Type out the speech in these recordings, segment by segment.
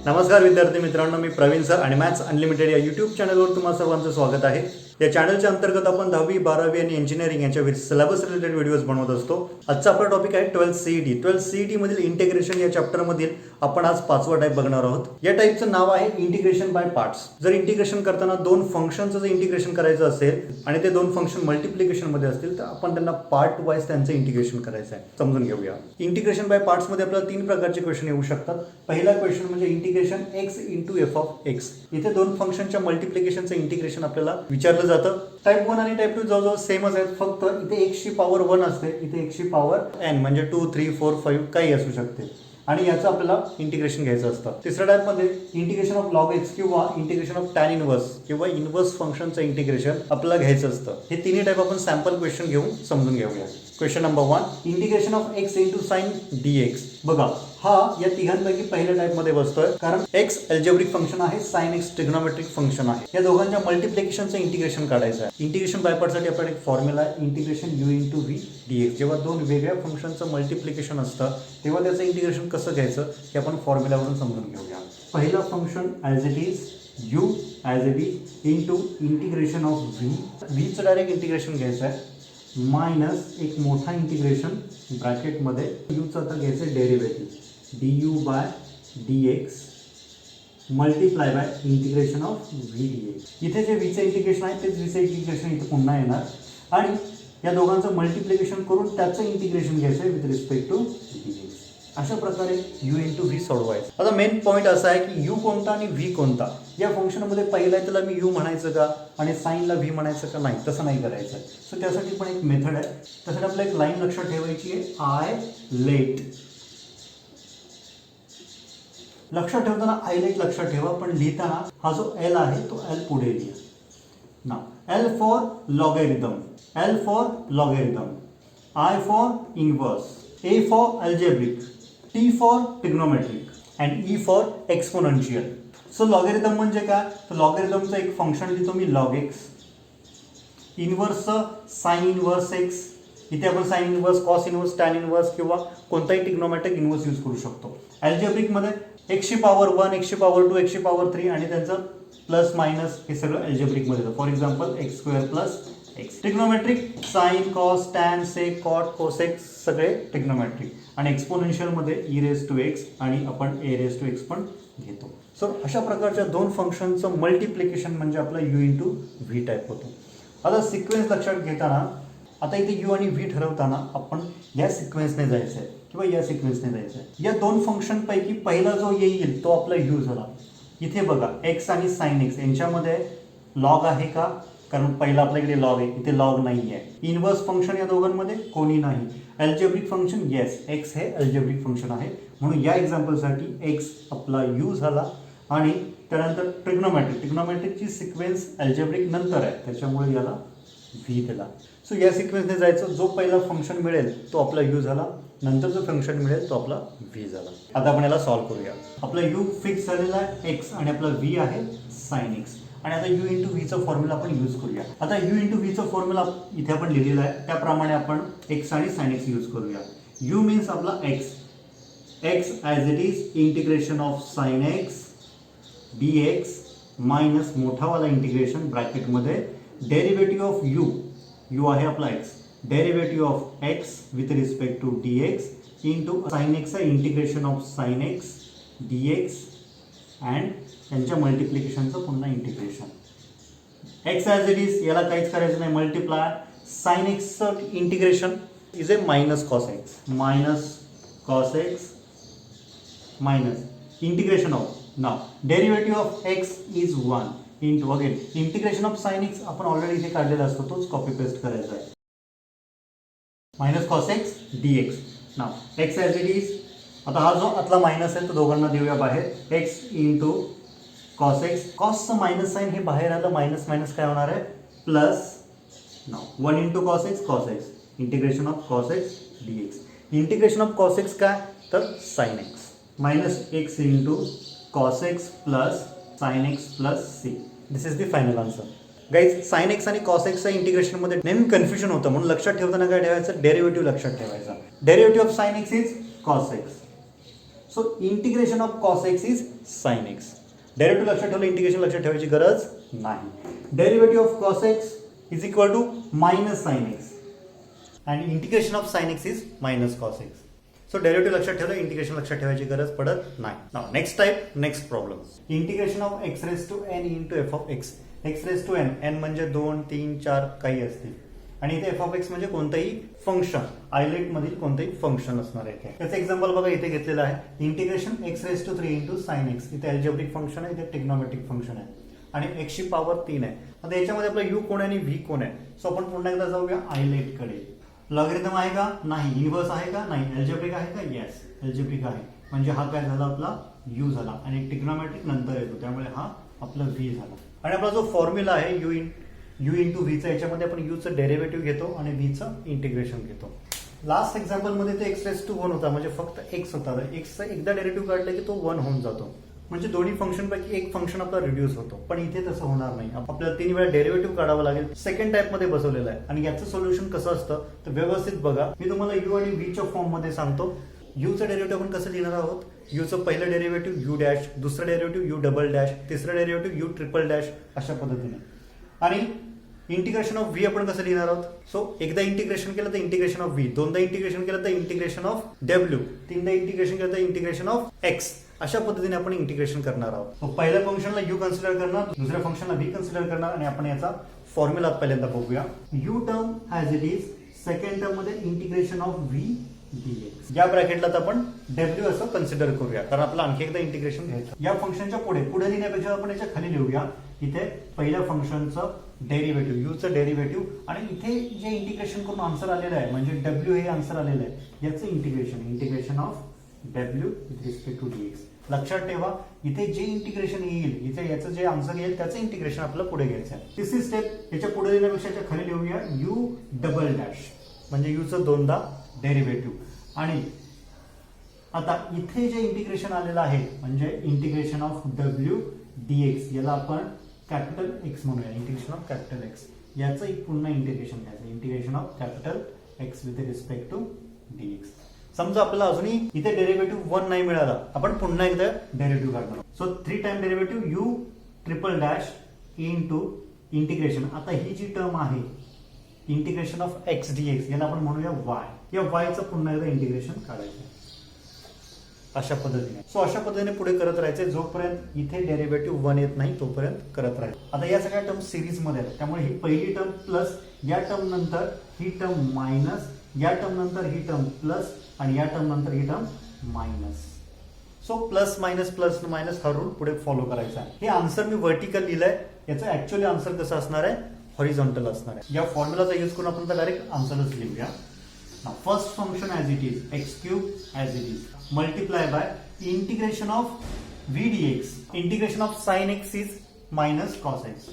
नमस्कार विद्यार्थी मित्रांनो, मी प्रवीण सर आणि मॅथ्स अनलिमिटेड या यूट्यूब चॅनलवर तुम्हा सर्वांचं स्वागत आहे. या चॅनलच्या अंतर्गत आपण 10वी 12वी आणि इंजिनिअरिंग यांच्या सिलेबस रिलेटेड व्हिडिओज बनवत असतो. आजचा आपला टॉपिक आहे 12th CET. 12th CET मधील इंटिग्रेशन या चॅप्टरमधील आपण आज 5वा टाईप बघणार आहोत. या टाईपचं नाव आहे इंटिग्रेशन बाय पार्ट्स. जर इंटिग्रेशन करताना दोन फंक्शनचं जर इंटिग्रेशन करायचं असेल आणि ते दोन फंक्शन मल्टिप्लिकेशन मध्ये असतील तर आपण त्यांना पार्ट वाईज त्यांचं इंटिग्रेशन करायचं आहे. समजून घेऊया. इंटिग्रेशन बाय पार्ट्स मध्ये आपल्याला 3 प्रकारचे क्वेश्चन येऊ शकतात. पहिला क्वेश्चन म्हणजे integration x into f of x. इथे दोन फंक्शनच्या मल्टिप्लिकेशनचं इंटिग्रेशन आपल्याला विचारलं जातं. टाईप 1 आणि टाईप 2 जवळजवळ सेमच आहेत, फक्त इथे x ची पॉवर 1 असते, इथे x ची पॉवर n म्हणजे 2 3 4 5 काही असू शकते आणि याचं आपल्याला इंटिग्रेशन घ्यायचं असतं. तिसऱ्या टाईप मध्ये इंटिग्रेशन ऑफ लॉग एक्स किंवा इंटिग्रेशन ऑफ टॅन इनवर्स किंवा इनवर्स फंक्शनचं इंटिग्रेशन आपल्याला घ्यायचं असतं. हे तिन्ही टाईप आपण सॅम्पल क्वेश्चन घेऊन समजून घेऊया. Question number 1 integration of x into sine dx. बघा, हा या तिघांपैकी पहिल्या टाईप मध्ये बसतोय, कारण x अल्जेब्रिक फंक्शन आहे, साइन x ट्रिग्नोमेट्रिक फंक्शन आहे. या दोघांच्या मल्टिप्लिकेशनचं इंटिग्रेशन काढायचं आहे. इंटिग्रेशन बाय पार्टसाठी आपल्याला एक फॉर्म्युला आहे, integration u into V dx. जेव्हा दोन वेगळ्या फंक्शनचं मल्टिप्लिकेशन असतं तेव्हा त्याचं इंटिग्रेशन कसं घ्यायचं हे आपण फॉर्म्युलावरून समजून घेऊया. पहिला function as it is u as it is into integration of व्हीचं डायरेक्ट इंटिग्रेशन घ्यायचं आहे मायनस एक मोठा इंटिग्रेशन ब्रॅकेटमध्ये यूचं आता घ्यायचं derivative du by dx multiply by integration of v dx. इथे जे व्हीचं इंटिग्रेशन आहे तेच व्हीचं इंटिग्रेशन इथे पुन्हा येणार आणि या दोघांचं मल्टिप्लिकेशन करून त्याचं इंटिग्रेशन घ्यायचं आहे विथ रिस्पेक्ट टू dx. अशा प्रकारे u इंटू व्ही सोडवायचं. आता मेन पॉईंट असा आहे की u कोणता आणि v कोणता. या फंक्शनमध्ये पहिला आहे त्याला मी u म्हणायचं का आणि साईनला v म्हणायचं का, नाही, तसं नाही करायचं. सो त्यासाठी पण एक मेथड आहे. त्यासाठी आपल्याला एक लाईन लक्षात ठेवायची आहे, आय लेट. लक्षात ठेवताना आय लेट लक्षात ठेवा, पण लिहिताना हा जो एल आहे तो एल पुढे लिहा. ना L for logarithm, L for logarithm, I for inverse, A for algebraic, T for trigonometric and E for exponential. So logarithm म्हणजे काय, तर लॉगॅरिथमचं एक फंक्शन लिहितो मी लॉग एक्स, इनवर्सचं साइन इनवर्स एक्स. इथे आपण sine inverse, cos inverse, tan inverse किंवा कोणताही ट्रिग्नोमेट्रिक इनवर्स यूज करू शकतो. अल्जेब्रिकमध्ये एक्सची पॉवर 1, एक्सची पॉवर 2, एक्सची पॉवर 3 आणि त्यांचं प्लस मायनस हे सगळं अल्जेब्रिकमध्ये येतं. For example x square plus x. Trigonometric sine, cos, tan, sec, cot, cosec सगळे ट्रिग्नोमेट्रिक. आणि एक्सपोनेन्शियलमध्ये ई रेस टू एक्स आणि आपण ए रेस टू एक्स पण घेतो. सो अशा प्रकारच्या दोन फंक्शनचं मल्टिप्लिकेशन म्हणजे आपला यू इंटू व्ही टाईप होतो. आता सिक्वेन्स लक्षात घेताना आता इथे यू आणि व्ही ठरवताना आपण या सिक्वेन्सने जायचं आहे किंवा या सिक्वेन्सने जायचं आहे. या दोन फंक्शनपैकी पहिला जो येईल तो आपला यू झाला. इथे बघा एक्स आणि साइन एक्स यांच्यामध्ये लॉग आहे का, कारण पहिला आपल्याकडे लॉग आहे, इथे लॉग नाही आहे. इनवर्स फंक्शन या दोघांमध्ये कोणी नाही. अल्जेब्रिक फंक्शन येस, एक्स हे अल्जेब्रिक फंक्शन आहे, म्हणून या एक्झाम्पलसाठी एक्स आपला यू झाला. आणि त्यानंतर ट्रिग्नोमेट्रिकची सिक्वेन्स अल्जेब्रिक नंतर आहे, त्याच्यामुळे याला व्ही दिला. सो या सिक्वेन्सने जायचं, जो पहिला फंक्शन मिळेल तो आपला यू झाला, नंतर जो फंक्शन मिळेल तो आपला व्ही झाला. आता आपण याला सॉल्व्ह करूया. आपला यू फिक्स झालेला आहे एक्स आणि आपला व्ही आहे साइन एक्स. आणि आता यू इंटू व्हीचं फॉर्म्युला आपण यूज करूया. आता यू इंटू व्हीचं फॉर्म्युला इथे आपण लिहिलेला आहे, त्याप्रमाणे आपण एक्स आणि साइन एक्स यूज करूया. यू मीन्स आपला x, x as it is integration of sine x dx minus मोठावाला इंटिग्रेशन ब्रॅकेटमध्ये डेरिव्हेटिव्ह ऑफ यू, यू आहे आपला x, derivative of x with respect to dx into sine एक्सचा integration of sine x dx and त्यांच्या मल्टिप्लिकेशनचं पुन्हा integration. X as it is याला काहीच करायचं नाही, मल्टिप्लाय. साइन एक्सचं integration is a minus cos x, minus cos x minus integration of. Now derivative of x is 1 into again integration of sine x आपण already इथे काढलेला असतो, तोच कॉपी पेस्ट करायचा आहे, minus cos x dx. Now x as it is. आता हा जो आतला मायनस आहे तो दोघांना देऊया बाहेर, एक्स इंटू कॉस एक्स. कॉसचं मायनस साईन हे बाहेर आलं, मायनस मायनस काय होणार आहे plus. Now 1 into cos x integration of cos x dx. Integration of cos x काय तर sine x minus x into cos x plus sin x plus c. This is the final answer. Guys sine x आणि cos एक्सच्या इंटिग्रेशनमध्ये नेहमी confusion होतं, म्हणून लक्षात ठेवताना काय ठेवायचं, डेरिव्हेटिव्ह लक्षात ठेवायचा. Derivative of sine x is cos x. So integration of cos x is sine x. Derivative लक्षात ठेवलं, इंटिग्रेशन लक्षात ठेवायची गरज नाही. Derivative of cos x is equal to minus sine x आणि integration of sine x is minus cos x. So derivative लक्षात ठेवलं, integration लक्षात ठेवायची गरज पडत नाही. Now next type, next problem. Integration of x raise to n into f of x. X raise to n, n म्हणजे 2, 3, 4 काही असतील आणि इथे एफ ऑफ एक्स म्हणजे कोणतंही फंक्शन, आयलेट मधील कोणतंही फंक्शन असणार आहे. त्याचं एक्झाम्पल बघा इथे घेतलेलं आहे. Integration x raise to 3 into sine x. इथे अल्जेब्रिक फंक्शन आहे, इथे ट्रिग्नोमेट्रिक फंक्शन आहे आणि एक्स ची पॉवर 3 आहे. आता याच्यामध्ये आपला यू कोण आहे आणि व्ही कोण आहे. सो आपण पुन्हा एकदा जाऊया आयलेट कडे. लॉगरिथम आहे का? नाही. इनव्हर्स आहे का? नाही. अल्जेब्रिक आहे का? येस, अल्जेब्रिक आहे. म्हणजे हा काय झाला आपला यू झाला आणि ट्रिग्नोमेट्रिक नंतर येतो, त्यामुळे हा आपला व्ही झाला. आणि आपला जो फॉर्म्युला आहे यू इंटू व्हीचा, याच्यामध्ये आपण यूचं डेरिव्हेटिव्ह घेतो आणि व्हीचं इंटिग्रेशन घेतो. लास्ट एक्झाम्पल मध्ये ते एक्स रेस टू 1 होता, म्हणजे फक्त एक्स होता. एक्सचा एकदा डेरिव्हेटिव्ह काढला की तो 1 होऊन जातो, म्हणजे दोन्ही फंक्शन पैकी एक फंक्शन आपला रिड्यूस होतो. पण इथे तसं होणार नाही, आपल्याला 3 वेळा डेरिव्हेटिव्ह काढावं लागेल. सेकंड टाइप मध्ये बसवलेलं आहे आणि याचं सोल्युशन कसं असतं तर व्यवस्थित बघा. मी तुम्हाला यू आणि व्हीच्या फॉर्म मध्ये सांगतो. यूचं डेरिव्हेटिव्ह आपण कसं लिहिणार आहोत. यूचं पहिलं डेरिव्हेटिव्ह यू डॅश, दुसरं डेरिव्हेटिव्ह यू डबल डॅश, तिसरं डेरिव्हेटिव्ह यू ट्रिपल डॅश, अशा पद्धतीने. आणि इंटिग्रेशन ऑफ व्ही आपण कसं लिहिणार आहोत. सो एकदा इंटिग्रेशन केलं तर इंटिग्रेशन ऑफ व्ही, दोनदा इंटिग्रेशन केलं तर इंटिग्रेशन ऑफ डब्ल्यू, तीनदा इंटिग्रेशन केलं तर इंटिग्रेशन ऑफ एक्स. अशा पद्धतीने आपण इंटिग्रेशन करणार आहोत. पहिल्या फंक्शनला यू कन्सिडर करणार, दुसऱ्या फंक्शनला व्ही कन्सिडर करणार आणि आपण याचा फॉर्म्युला पहिल्यांदा बघूया. You term as it is, second term मध्ये इंटिग्रेशन ऑफ व्ही dx. या ब्रॅकेटला आपण डब्ल्यू असं कन्सिडर करूया, कारण आपलं आणखी एकदा इंटिग्रेशन घ्यायचं. या फंक्शनच्या पुढे लिहिण्यापेक्षा आपण याच्या खाली लिहूया. इथे पहिल्या फंक्शनचं डेरिव्हेटिव्ह, यूचं डेरिव्हेटिव्ह आणि इथे जे इंटिग्रेशन करून आन्सर आलेलं आहे म्हणजे डब्ल्यू हे आन्सर आलेलं आहे, याचं इंटिग्रेशन ऑफ डब्ल्यू विथ रिस्पेक्ट टू डीएक्स. लक्षात ठेवा, इथे जे इंटिग्रेशन येईल, इथे याचं जे आन्सर येईल त्याचं इंटिग्रेशन आपल्याला पुढे घ्यायचं आहे. तिसरी स्टेप, याच्या पुढे लिहिण्यापेक्षा याच्या खाली लिहूया यू डबल डॅश, म्हणजे यूचं दोनदा डेरिव्हेटिव्ह. आणि आता इथे जे इंटिग्रेशन आलेलं आहे म्हणजे इंटिग्रेशन ऑफ डब्ल्यू डीएक्स, याला आपण कॅपिटल एक्स म्हणूया. इंटिग्रेशन ऑफ कॅपिटल एक्स, याचं एक पुन्हा इंटिग्रेशन घ्यायचं. Integration of capital x with respect to dx. समजा आपल्याला अजूनही इथे डेरिव्हेटिव्ह 1 नाही मिळाला, आपण पुन्हा एकदा डेरिव्हेटिव्ह काढणार. So 3 time derivative you triple dash into integration. आता ही जी टर्म आहे इंटिग्रेशन ऑफ एक्स डीएक्स, याला आपण म्हणूया वाय. या वायचं पुन्हा एकदा इंटिग्रेशन काढायचं अशा पद्धतीने. सो अशा पद्धतीने पुढे करत राहायचे जोपर्यंत इथे डेरिव्हेटिव्ह 1 येत नाही तोपर्यंत करत राहायचं. आता या सगळ्या टर्म सिरीज मध्ये आहेत, त्यामुळे ही पहिली टर्म प्लस, या टर्म नंतर ही टर्म मायनस, या टर्म नंतर ही टर्म प्लस आणि या टर्म नंतर ही term minus. So plus minus हा रूल पुढे फॉलो करायचा आहे. हे आन्सर मी व्हर्टिकल लिहिलंय, याचं ऍक्च्युअली आन्सर कसं असणार आहे, हॉरिझॉन्टल असणार आहे. या फॉर्म्युलाचा यूज करून आपण डायरेक्ट आन्सरच लिहूया. First function as it is, x cube as it is, multiply by integration of v dx. Integration of sine x is minus cos x.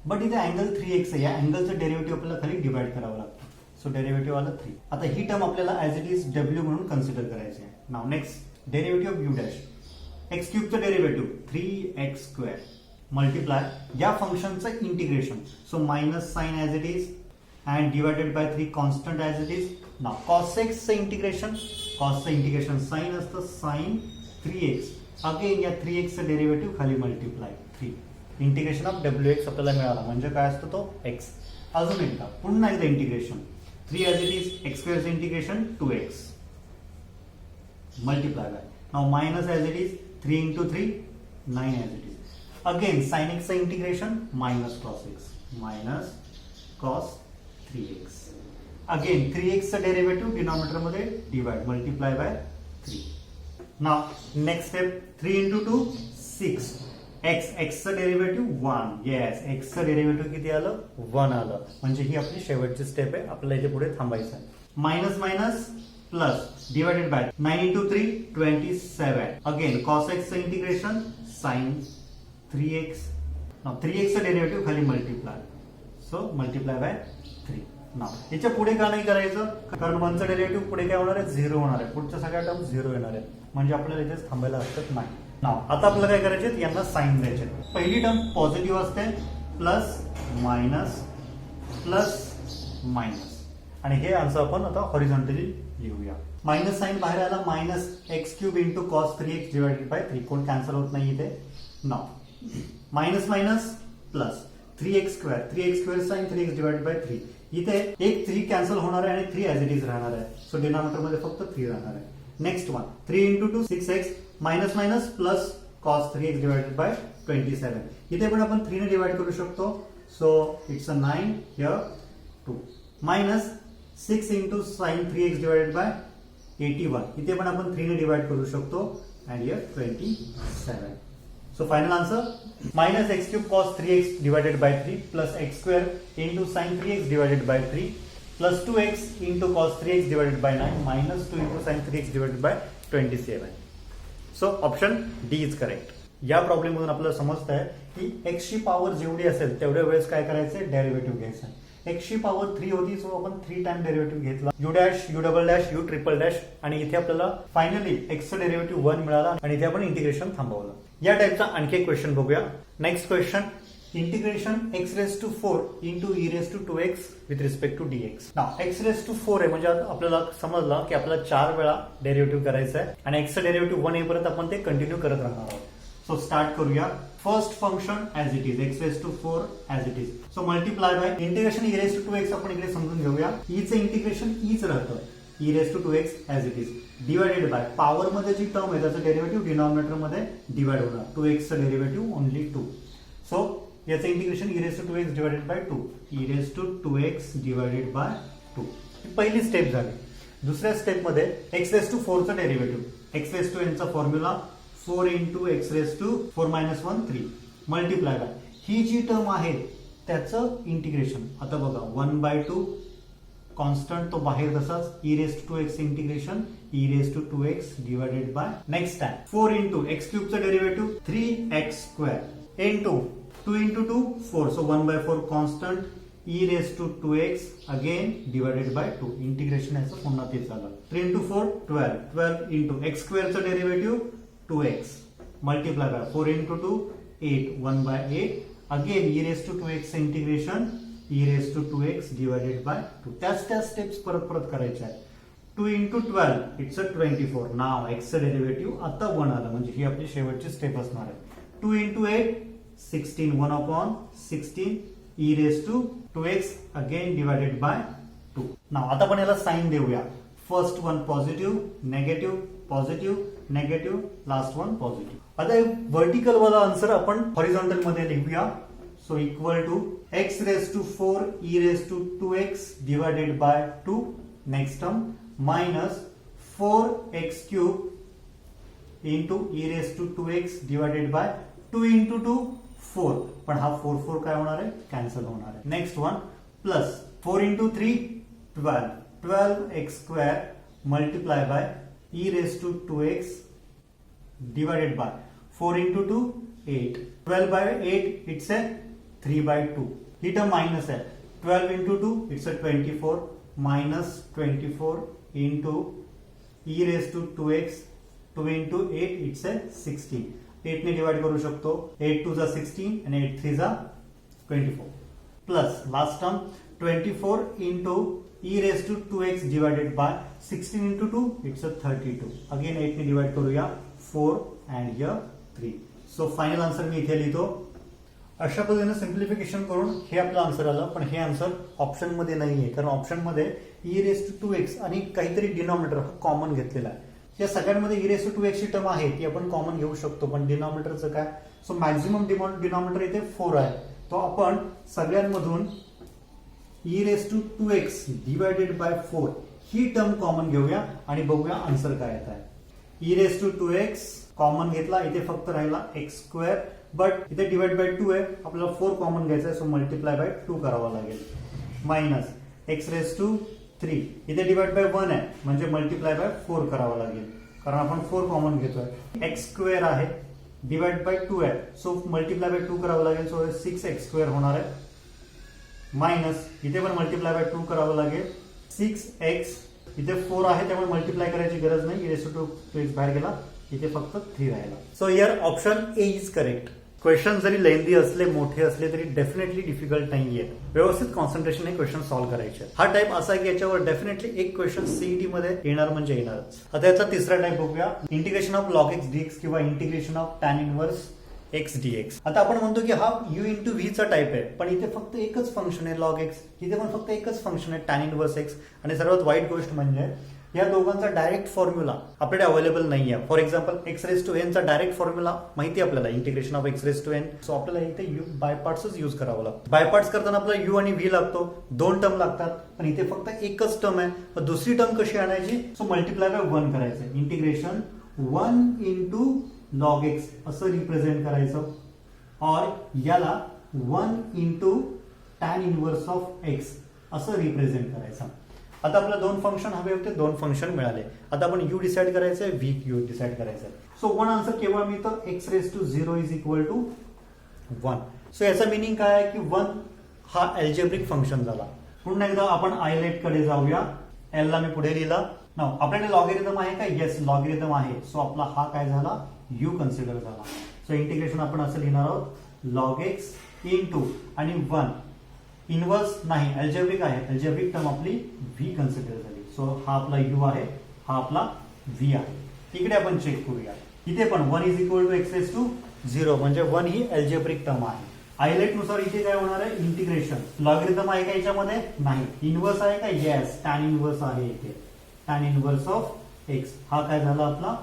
But इथे अँगल 3x आहे, या अँगलचं डेरिव्हेटिव्ह आपल्याला खाली डिवाइड करावं लागतं. सो डेरिव्हेटिव्ह आलं 3. आता ही टर्म आपल्याला ॲज इट इज डब्ल्यू म्हणून कन्सिडर करायची आहे. Now next derivative of u dash, x क्यूबचं डेरिव्हेटिव्ह 3x स्क्वेअर मल्टिप्लाय या फंक्शनचं integration. So minus sine as it is and divided by 3 constant as it is. Now cos x चं integration, cosचं integration sin असतं, sin 3x. Again या 3x चं derivative खाली multiply 3. Integration of wx आपल्याला मिळाला, म्हणजे काय असतं तो x. अजून एकदा पुन्हा एकदा integration 3 as it is, x square चं integration 2x multiply by. Now minus as it is 3 into 3 9 as it is. Again sin x चं integration minus cos 3x. Again 3x चं डेरिव्हेटिव्ह डिनॉमिनेटर मध्ये divide, multiply by 3. Now next step 3 into 2 6. x चं derivative 1. Yes, x चं derivative किती आलं, 1 आलं. म्हणजे ही आपली शेवटची स्टेप आहे, आपल्याला इथे पुढे थांबायचं आहे. Minus plus divided by 9 into 3 27. Again cos x चं integration sin 3x. Now 3x चं डेरिव्हेटिव्ह खाली मल्टिप्लाय, सो मल्टिप्लाय बाय 3. नाव याच्या पुढे का नाही करायचं, कारण 1चं डेरिव्हेटिव्ह पुढे काय होणार आहे, 0 होणार आहे. पुढच्या सगळ्या टर्म 0 येणार आहेत, म्हणजे आपल्याला इथेच थांबायला हरकत नाही. नाव आता आपल्याला काय करायचे, यांना साइन द्यायचे. पहिली टर्म पॉझिटिव्ह असते, प्लस मायनस आणि हे आन्सर आपण आता हॉरिझॉन्टली लिहूया. मायनस साईन बाहेर आला, minus x cube into cos 3x divided by 3. कोण कॅन्सल होत नाही इथे. Now minus minus plus 3x square, 3x square sine 3x divided by 3. इथे एक 3 कॅन्सल होणार आहे आणि 3 ऍज इट इज राहणार आहे. सो डिनॉमिनेटर मध्ये फक्त 3 राहणार आहे. Next one 3 into 2 6x minus minus plus cos 3x divided bye 27. इथे पण आपण 3 ने डिवाइड करू शकतो. So it's a 9 here 2 minus 6 into sine 3x divided bye 81. इथे पण आपण 3 ने डिवाइड करू शकतो and here 27. So final answer minus x cube cos 3x divided by 3 plus x square into sin 3x divided by 3 plus 2x into cos 3x divided by 9 minus 2 into sin 3x divided by 27. So option D is correct. या problem मधून आपल्याला समजत आहे की x ची power जेवढी असेल तेवढ्या वेळेस काय करायचं, डेरिव्हेटिव्ह घ्यायचं. x ची पॉवर 3 होती, सो आपण 3 टाइम डेरिव्हेटिव्ह घेतला. u dash u double dash u triple dash आणि इथे आपल्याला फायनली x चा डेरिव्हेटिव्ह 1 मिळाला आणि इथे आपण इंटिग्रेशन थांबवलं. या टाइपचा आणखी एक क्वेश्चन बघूया. Next question integration x raise to 4 into e raise to 2x with respect to dx. नाव x रेस टू 4 आहे म्हणजे आपल्याला समजलं की आपल्याला 4 वेळा डेरिव्हेटिव्ह करायचं आहे आणि x चा डेरिव्हेटिव्ह 1 येईपर्यंत आपण ते कंटिन्यू करत राहणार आहोत. सो स्टार्ट करूया. First function as it is x raise to 4 as it is. So multiply by integration e raise to 2x आपण इकडे समजून घेऊया. e चे इंटिग्रेशन ईच राहतं, e raise to 2x as it is divided by power मध्ये जी term आहे त्याचं डेरिव्हेटिव्ह डिनॉमिनेटर मध्ये डिवाइड होणार. 2x चं डेरिव्हेटिव्ह ओनली 2. सो याचं integration e raise to 2x divided by 2, e raise to 2x divided by 2. पहिली step झाली. दुसऱ्या स्टेप मध्ये x रेस टू 4 चं derivative, x raise to n चा formula 4 into x raise to 4 minus 1 3 multiply by ही जी term आहे त्याचं इंटिग्रेशन. आता बघा 1/2 कॉन्स्टंट तो बाहेर तसाच, e raise to 2x integration e raise to 2x divided by next time 4 into x cube चं derivative 3x square into 2 into 2 4. So 1/4 constant e raise to 2x again divided by 2. Integration याचं पुन्हा तेच झालं. 3 into 4 12 12 into x square चं derivative 2x multiply by 4 into 2 8 1/8 again e raised to 2x integration e raised to 2x divided by 2. त्या steps परत करायच्या आहेत. 2 into 12 it's a 24. Now x चं डेरिव्हेटिव्ह आता 1 आलं म्हणजे ही आपली शेवटची स्टेप असणार आहे. 2 into 8 16 1/16 e raised to 2x again divided by 2. नाव आता पण याला साइन देऊया. First one positive negative positive negative last one positive. आता व्हर्टिकल वाला आन्सर आपण हॉरिझॉन्टल मध्ये लिहूया. So equal to x raise to 4 e raise to 2x divided by 2 next term minus 4x cube into e raise to 2x divided by 2 into 2 4. पण हा 4 4 काय होणार आहे, कॅन्सल होणार आहे. Next one plus 4 into 3 12 12x square multiply by e raise to 2x divided by 4 into 2 8 12 by 8 it's a 3/2. He term minus है. 12 into 2 it's a 24 minus 24 into e raised to 2x 2 into 8 it's a 16. 8 ने divide करू शकतो. 8 2 जा 16 and 8 3 जा 24 plus last term 24 into e raised to 2x divided by 16 into 2 it's a 32. Again 8 ने divide करूया 4 and here 3. So final answer मी इथे लिहितो. अशा पद्धतीने सिम्प्लिफिकेशन करून हे आपलं आन्सर आलं. पण हे आन्सर ऑप्शन मध्ये नाहीये कारण ऑप्शन मध्ये e रेस टू 2x आणि काहीतरी डिनॉमिनेटर कॉमन घेतलेला आहे. या सगळ्यांमध्ये e रेस टू 2x ची टर्म आहे ती आपण कॉमन घेऊ शकतो पण डिनॉमिनेटरचं काय. सो मॅक्झिमम डिनॉमिनेटर इथे 4 आहे. तो आपण सगळ्यांमधून e raise to 2x divided by 4 ही टर्म कॉमन घेऊया आणि बघूया आन्सर काय येत आहे. e raise to 2x common घेतला, इथे फक्त राहिला x स्क्वेअर बट इथे डिवाइड बाय 2 आहे, आपल्याला 4 कॉमन घ्यायचा आहे. सो मल्टिप्लाय बाय 2 करावा लागेल. मायनस x रेस टू 3 इथे डिवाइड बाय 1 आहे म्हणजे मल्टिप्लाय बाय 4 करावा लागेल कारण आपण 4 कॉमन घेतोय. x स्क्वेअर आहे डिवाइड बाय 2 आहे सो मल्टिप्लाय बाय 2 करावं लागेल. सो 6x स्क्वेअर होणार आहे. मायनस इथे पण मल्टिप्लाय बाय 2 करावं लागेल. 6x इथे 4 आहे त्यामुळे मल्टिप्लाय करायची गरज नाही. e रेस टू 2x बाहेर गेला, इथे फक्त 3 राहिला. So here option A is correct. Question जरी लेंदी असले मोठे असले तरी डेफिनेटली डिफिकल्ट नाहीये. व्यवस्थित कॉन्सन्ट्रेशन हे क्वेश्चन सॉल्व्ह करायचे. हा टाइप असा आहे की याच्यावर डेफिनेटली एक क्वेश्चन सीईटी मध्ये येणार म्हणजे येणारच. आता याचा तिसरा टाइप बघूया, integration of log x dx किंवा integration of tan inverse x dx. आता आपण म्हणतो की हा यू इंटू व्ही चा टाइप आहे, पण इथे फक्त एकच फंक्शन आहे लॉग एक्स, इथे पण फक्त एकच फंक्शन आहे टॅन इनवर्स एक्स. आणि सर्वात वाईट गोष्ट म्हणजे या दोघांचा डायरेक्ट फॉर्म्युला आपल्याकडे अवेलेबल नाही आहे. For example x raise to n चा डायरेक्ट फॉर्म्युला माहिती आहे आपल्याला, integration of x raise to n. So आपल्याला इथे यू बाय पार्ट्सच यूज करावं लागतं. बाय पार्ट्स करताना आपल्याला यू आणि व्ही लागतो, दोन टर्म लागतात, पण इथे फक्त एकच टर्म आहे. तर दुसरी टर्म कशी आणायची? सो मल्टिप्लाय बाय 1 करायचं. इंटिग्रेशन 1 इंटू लॉग एक्स असं रिप्रेझेंट करायचं, और याला 1 into tan inverse of x असं रिप्रेझेंट करायचं. आता आपल्याला दोन फंक्शन हवे होते, दोन फंक्शन मिळाले. आता आपण यू डिसाइड करायचंय, व्ही यू डिसाइड करायचंय. सो वन आन्सर केवळ मिळतं x raise to 0 is equal to 1. So याचा मिनिंग काय आहे की 1 हा अल्जेब्रिक फंक्शन झाला. पुन्हा एकदा आपण आयलेट कडे जाऊया. एल ला मी पुढे लिहिला. नाव आपल्याकडे लॉगरिथम आहे का? येस, लॉगरिथम आहे. सो आपला हा काय झाला? यू कन्सिडर झाला. सो इंटिग्रेशन आपण असं लिहिणार आहोत, लॉग एक्स इंटू आणि 1 इनवर्स नाही, अल्जेब्रिक आहे, अल्जेब्रिक टर्म आपली व्ही कन्सिडर झाली. सो हा आपला यू आहे, हा आपला व्ही आहे. इकडे आपण चेक करूया. इथे पण 1 is equal to x raise to 0 म्हणजे 1 ही अल्जेब्रिक टर्म आहे. आयलेट नुसार इथे काय होणार आहे? इंटिग्रेशन. लॉगरिथम आहे का याच्यामध्ये? नाही. इनवर्स आहे का? येस, टॅन इनवर्स आहे इथे. टॅन इनवर्स ऑफ एक्स हा काय झाला? आपला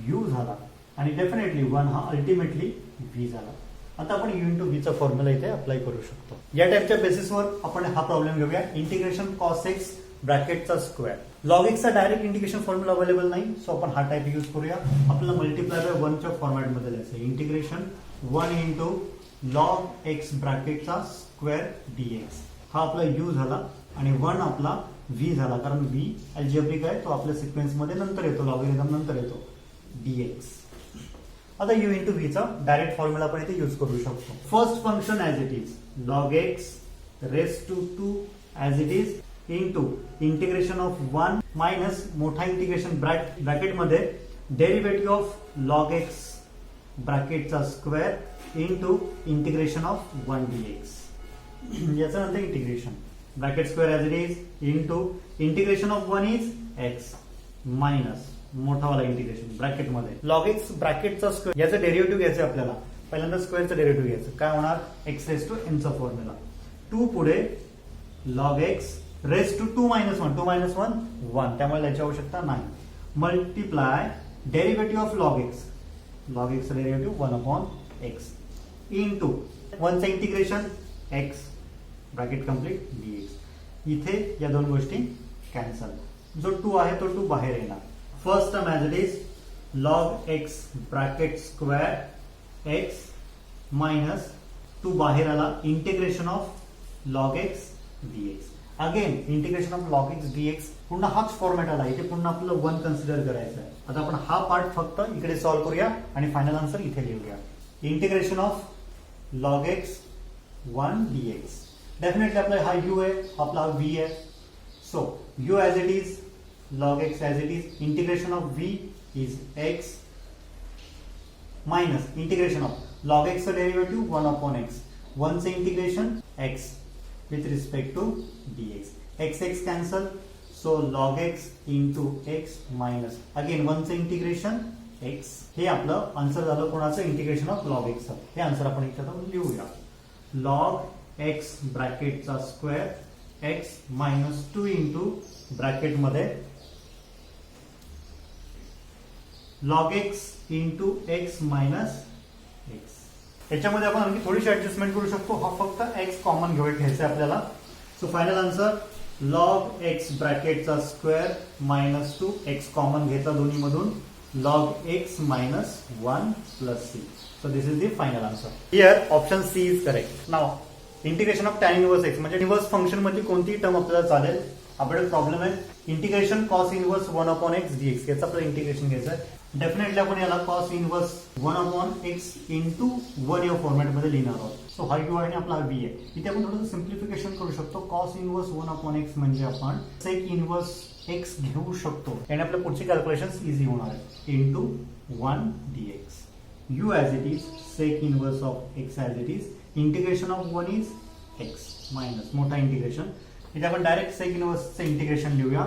यू झाला. आणि डेफिनेटली 1 हा अल्टिमेटली व्ही झाला. आता आपण यू इंटू व्ही चा फॉर्म्युला इथे अप्लाय करू शकतो. या टाइपच्या बेसिसवर आपण हा प्रॉब्लेम घेऊया. इंटिग्रेशन कॉस एक्स ब्रॅकेटचा स्क्वेअर. लॉग एक्सचा डायरेक्ट इंटिग्रेशन फॉर्म्युला अवेलेबल नाही, सो आपण हा टाइप यूज करूया. आपल्याला मल्टिप्लाय बाय 1 च्या फॉर्मॅटमध्ये लिहायचं. इंटिग्रेशन 1 इंटू लॉग एक्स ब्रॅकेटचा स्क्वेअर डीएक्स हा आपला यू झाला आणि 1 आपला व्ही झाला, कारण व्ही अल्जेब्रिक आहे, तो आपल्या सिक्वेन्स मध्ये नंतर येतो, लॉगरिथम नंतर येतो, डीएक्स. आता यू इंटू व्ही चा डायरेक्ट फॉर्म्युला आपण इथे यूज करू शकतो. First function as it is log x raise to 2 as it is into integration of 1 minus मोठा इंटिग्रेशन ब्रॅकेट मध्ये डेरिव्हेटिव्ह ऑफ लॉग एक्स ब्रॅकेटचा square into integration of 1 dx. याचं नंतर integration bracket square as it is into integration of 1 is x minus मोठा वाला integration bracket मध्ये log x ब्रॅकेटचा square. याचं डेरिव्हेटिव्ह घ्यायचं आपल्याला. पहिल्यांदा स्क्वेअरचं डेरिव्हेटिव्ह घ्यायचं. काय होणार? एक्स रेस टू एन चा फॉर्म्युला. 2 पुढे log x raise to 2 minus 1, 2 minus 1 1, त्यामुळे याची आवश्यकता नाही. Multiply derivative of log x, log x derivative 1 upon x into 1 चं integration x bracket complete dx. इथे या दोन गोष्टी कॅन्सल. जो 2 आहे तो 2 बाहेर येणार. First term as it is log x bracket square x minus 2 बाहेर आला, integration of log x dx. Again integration of log x dx. पुन्हा हाच फॉर्मॅट आला, इथे पुन्हा आपल्याला 1 कन्सिडर करायचं आहे. आता आपण हा पार्ट फक्त इकडे सॉल्व्ह करूया आणि फायनल आन्सर इथे लिहूया. Integration of log x 1 dx. Definitely आपला हा यू आहे, आपला व्ही आहे. So u as it is, log x as it is, integration of v is x minus integration of log x का derivative 1 upon x, 1 से integration x with respect to dx, x cancel, so log x into x minus again 1 से integration x. हे आपलं answer झालं कोणाचं? Integration of log x. हे answer आपण इथे लिहूया. लॉग एक्स ब्रॅकेटचा square x minus 2 into bracket मध्ये log x into x minus x. याच्यामध्ये आपण आणखी थोडीशी ऍडजस्टमेंट करू शकतो. हा फक्त एक्स कॉमन घ्यायचा आहे आपल्याला. So final answer log x ब्रॅकेटचा स्क्वेअर मायनस 2 एक्स कॉमन घेतला दोन्ही मधून, log x minus 1 plus C. So this is the final answer. Here option C is correct. Now integration of tan inverse x म्हणजे inverse function मध्ये कोणतीही term आपल्याला चालेल. आपल्याकडे प्रॉब्लेम आहे integration cos inverse 1 upon x dx. याचं आपल्याला इंटिग्रेशन घ्यायचं आहे. डेफिनेटली आपण याला cos inverse 1 upon x into 1 या फॉर्मॅट मध्ये लिहिणार आहोत. सो हा यू आहे आणि आपला व्ही आहे. इथे आपण थोडंसं सिम्प्लिफिकेशन करू शकतो. कॉस इनवर्स 1 अपॉन एक्स म्हणजे आपण सेक इनवर्स एक्स घेऊ शकतो आणि आपल्या पुढची कॅल्क्युलेशन इझी होणार आहे. Into 1 dx. u as it is, sec inverse of x as it is, integration of 1 is x minus मोठा इंटिग्रेशन, इथे आपण डायरेक्ट सेक इनवर्सचं इंटिग्रेशन लिहूया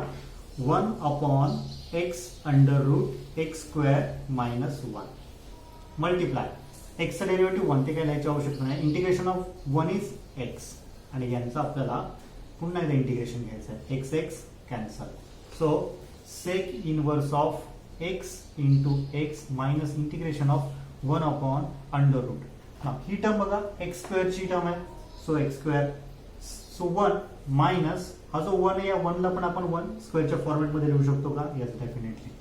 1 upon x under root x square minus 1 multiply एक्सचं derivative 1 ते काय लिहायची आवश्यकता नाही, इंटिग्रेशन ऑफ 1 इज x आणि यांचं आपल्याला पुन्हा एकदा इंटिग्रेशन घ्यायचं आहे, x x cancel, so sec inverse of x into x minus integration of 1 upon under root, ही टर्म बघा एक्स स्क्वेअरची टर्म आहे, so x square, so 1 minus हा जो 1 आहे या 1 ला पण आपण 1 स्क्वेअरच्या फॉर्मॅटमध्ये लिहू शकतो का, yes definitely,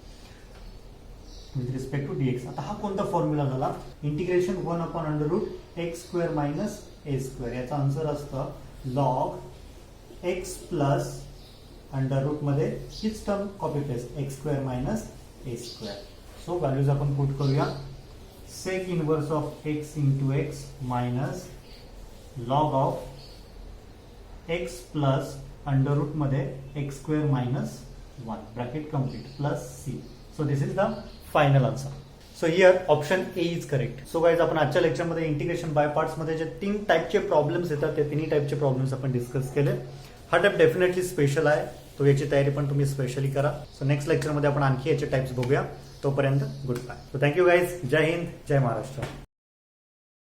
with respect to dx. आता हा कोणता फॉर्म्युला झाला, integration 1 upon under root x square minus a square, याचा आन्सर असतं log x plus under root मध्ये हीच term copy paste x square minus a square. So values आपण put करूया, sec inverse of x into x minus log of x plus under root मध्ये x square minus 1 bracket complete plus C. So this is the final answer. So here option A is correct. So guys आपण आजच्या लेक्चरमध्ये integration by parts मध्ये जे 3 टाइपचे problems येतात ते 3 टाइपचे प्रॉब्लेम्स आपण डिस्कस केले. हा टाइप डेफिनेटली स्पेशल आहे, तो याची तयारी पण तुम्ही स्पेशली करा. सो नेक्स्ट लेक्चरमध्ये आपण आणखी याचे टाइप्स बघूया. तोपर्यंत good bye. So thank you guys. जय हिंद, जय महाराष्ट्र.